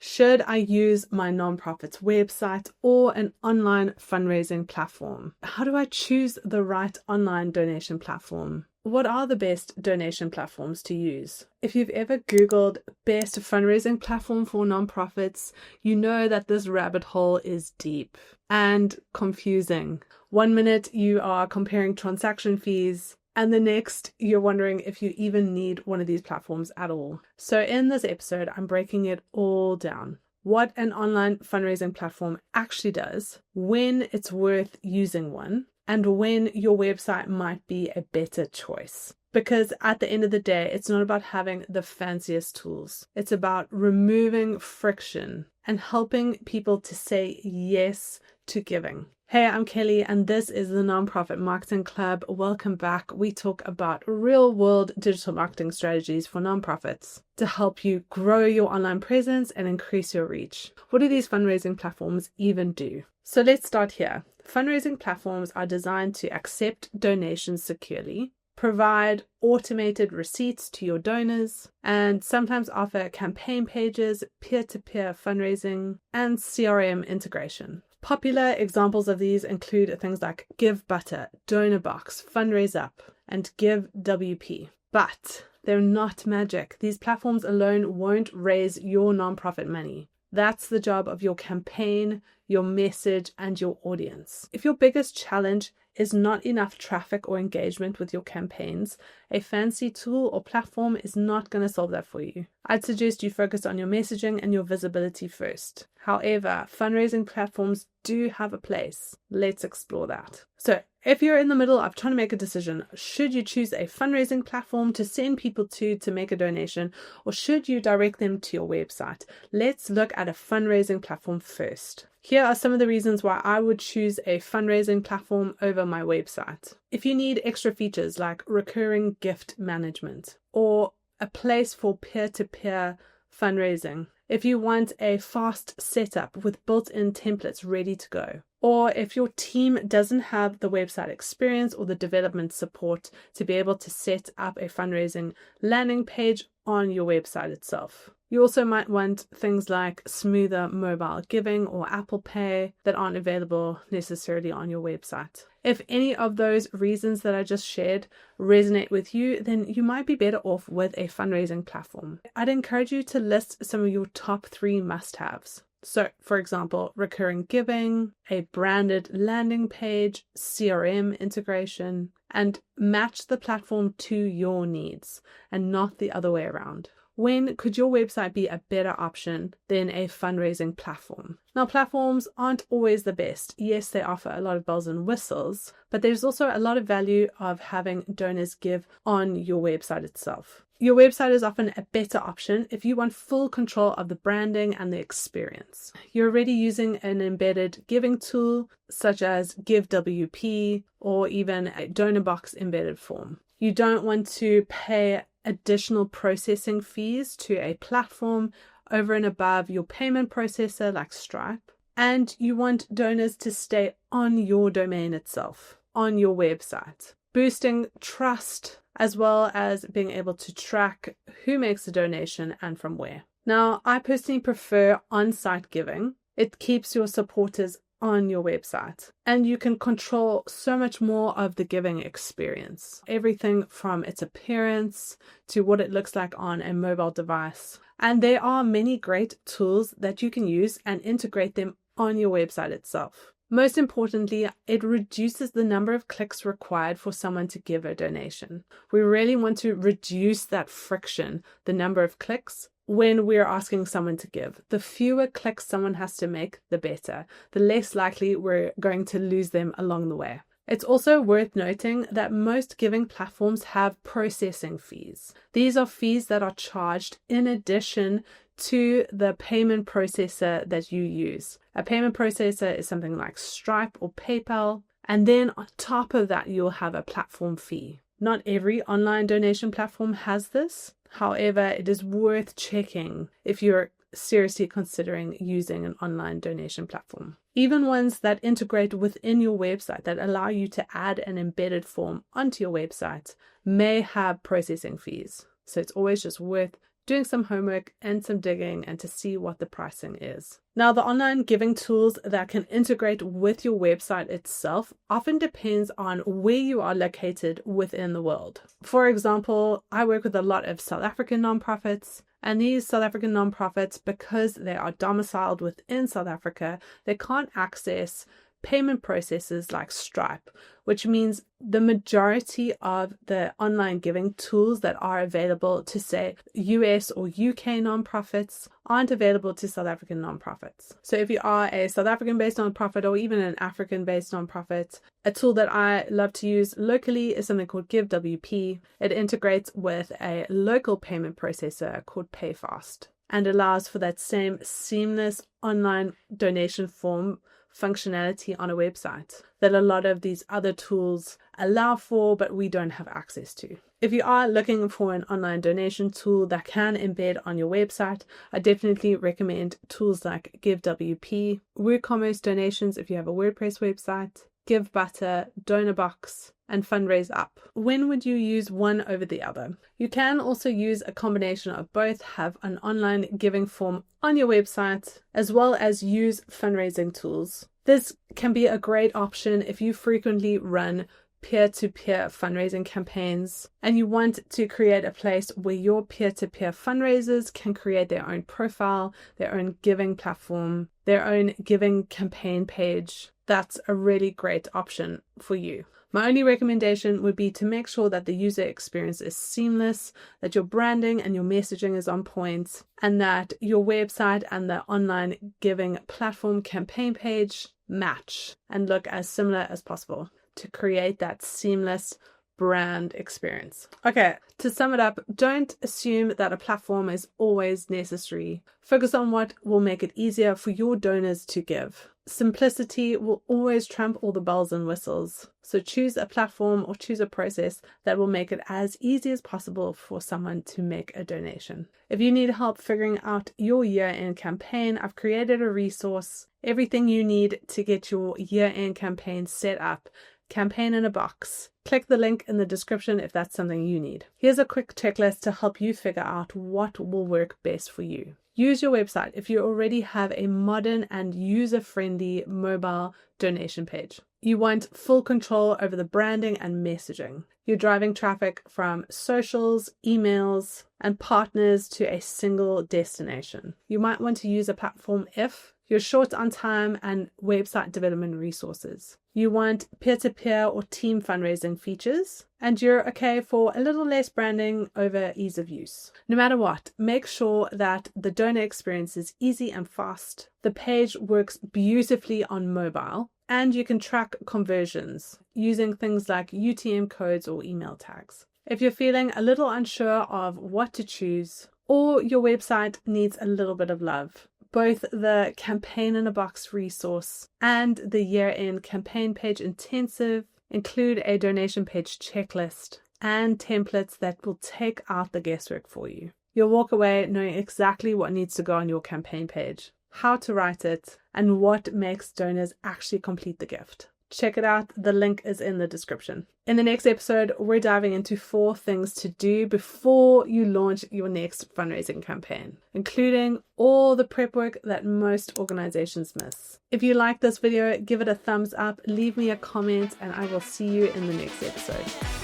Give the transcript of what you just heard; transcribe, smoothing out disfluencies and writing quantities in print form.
Should I use my nonprofit's website or an online fundraising platform? How do I choose the right online donation platform? What are the best donation platforms to use? If you've ever Googled best fundraising platform for nonprofits, you know that this rabbit hole is deep and confusing. One minute you are comparing transaction fees, and the next you're wondering if you even need one of these platforms at all. So in this episode, I'm breaking it all down. What an online fundraising platform actually does, when it's worth using one, and when your website might be a better choice. Because at the end of the day, it's not about having the fanciest tools. It's about removing friction and helping people to say yes to giving. Hey, I'm Kelly, and this is the Nonprofit Marketing Club. Welcome back. We talk about real-world digital marketing strategies for nonprofits to help you grow your online presence and increase your reach. What do these fundraising platforms even do? So let's start here. Fundraising platforms are designed to accept donations securely, provide automated receipts to your donors, and sometimes offer campaign pages, peer-to-peer fundraising, and CRM integration. Popular examples of these include things like GiveButter, DonorBox, FundraiseUp, and GiveWP. But they're not magic. These platforms alone won't raise your nonprofit money. That's the job of your campaign, your message, and your audience. If your biggest challenge is not enough traffic or engagement with your campaigns, a fancy tool or platform is not going to solve that for you. I'd suggest you focus on your messaging and your visibility first. However, fundraising platforms do have a place. Let's explore that. So, if you're in the middle of trying to make a decision, should you choose a fundraising platform to send people to make a donation, or should you direct them to your website? Let's look at a fundraising platform first. Here are some of the reasons why I would choose a fundraising platform over my website. If you need extra features like recurring gift management or a place for peer-to-peer fundraising, if you want a fast setup with built-in templates ready to go, or if your team doesn't have the website experience or the development support to be able to set up a fundraising landing page on your website itself. You also might want things like smoother mobile giving or Apple Pay that aren't available necessarily on your website. If any of those reasons that I just shared resonate with you, then you might be better off with a fundraising platform. I'd encourage you to list some of your top 3 must-haves. So, for example, recurring giving, a branded landing page, CRM integration, and match the platform to your needs and not the other way around. When could your website be a better option than a fundraising platform? Now, platforms aren't always the best. Yes, they offer a lot of bells and whistles, but there's also a lot of value of having donors give on your website itself. Your website is often a better option if you want full control of the branding and the experience. You're already using an embedded giving tool such as GiveWP or even a DonorBox embedded form. You don't want to pay additional processing fees to a platform over and above your payment processor like Stripe. And you want donors to stay on your domain itself, on your website, boosting trust as well as being able to track who makes a donation and from where. Now, I personally prefer on-site giving. It keeps your supporters on your website, and you can control so much more of the giving experience. Everything from its appearance to what it looks like on a mobile device. And there are many great tools that you can use and integrate them on your website itself. Most importantly, it reduces the number of clicks required for someone to give a donation. We really want to reduce that friction, the number of clicks, when we're asking someone to give. The fewer clicks someone has to make, the better. The less likely we're going to lose them along the way. It's also worth noting that most giving platforms have processing fees. These are fees that are charged in addition to the payment processor that you use. A payment processor is something like Stripe or PayPal, and then on top of that, you'll have a platform fee. Not every online donation platform has this. However, it is worth checking if you're seriously considering using an online donation platform. Even ones that integrate within your website that allow you to add an embedded form onto your website may have processing fees. So it's always just worth doing some homework and some digging and to see what the pricing is. Now, the online giving tools that can integrate with your website itself often depends on where you are located within the world. For example, I work with a lot of South African nonprofits, and these South African nonprofits, because they are domiciled within South Africa, they can't access payment processes like Stripe, which means the majority of the online giving tools that are available to, say, US or UK nonprofits aren't available to South African nonprofits. So if you are a South African-based nonprofit or even an African-based nonprofit, a tool that I love to use locally is something called GiveWP. It integrates with a local payment processor called PayFast and allows for that same seamless online donation form functionality on a website that a lot of these other tools allow for, but we don't have access to. If you are looking for an online donation tool that can embed on your website, I definitely recommend tools like GiveWP, WooCommerce donations if you have a WordPress website, GiveButter, DonorBox, and FundraiseUp. When would you use one over the other? You can also use a combination of both, have an online giving form on your website, as well as use fundraising tools. This can be a great option if you frequently run peer-to-peer fundraising campaigns and you want to create a place where your peer-to-peer fundraisers can create their own profile, their own giving platform, their own giving campaign page. That's a really great option for you. My only recommendation would be to make sure that the user experience is seamless, that your branding and your messaging is on point, and that your website and the online giving platform campaign page match and look as similar as possible to create that seamless brand experience. Okay, to sum it up, don't assume that a platform is always necessary. Focus on what will make it easier for your donors to give. Simplicity will always trump all the bells and whistles. So choose a platform or choose a process that will make it as easy as possible for someone to make a donation. If you need help figuring out your year-end campaign, I've created a resource, everything you need to get your year-end campaign set up. Campaign in a box. Click the link in the description if that's something you need. Here's a quick checklist to help you figure out what will work best for you. Use your website if you already have a modern and user-friendly mobile donation page. You want full control over the branding and messaging. You're driving traffic from socials, emails, and partners to a single destination. You might want to use a platform if you're short on time and website development resources. You want peer-to-peer or team fundraising features, and you're okay for a little less branding over ease of use. No matter what, make sure that the donor experience is easy and fast. The page works beautifully on mobile, and you can track conversions using things like UTM codes or email tags. If you're feeling a little unsure of what to choose, or your website needs a little bit of love, both the Campaign in a Box resource and the year-end campaign page intensive include a donation page checklist and templates that will take out the guesswork for you. You'll walk away knowing exactly what needs to go on your campaign page, how to write it, and what makes donors actually complete the gift. Check it out. The link is in the description. In the next episode, we're diving into 4 things to do before you launch your next fundraising campaign, including all the prep work that most organizations miss. If you like this video, give it a thumbs up, leave me a comment, and I will see you in the next episode.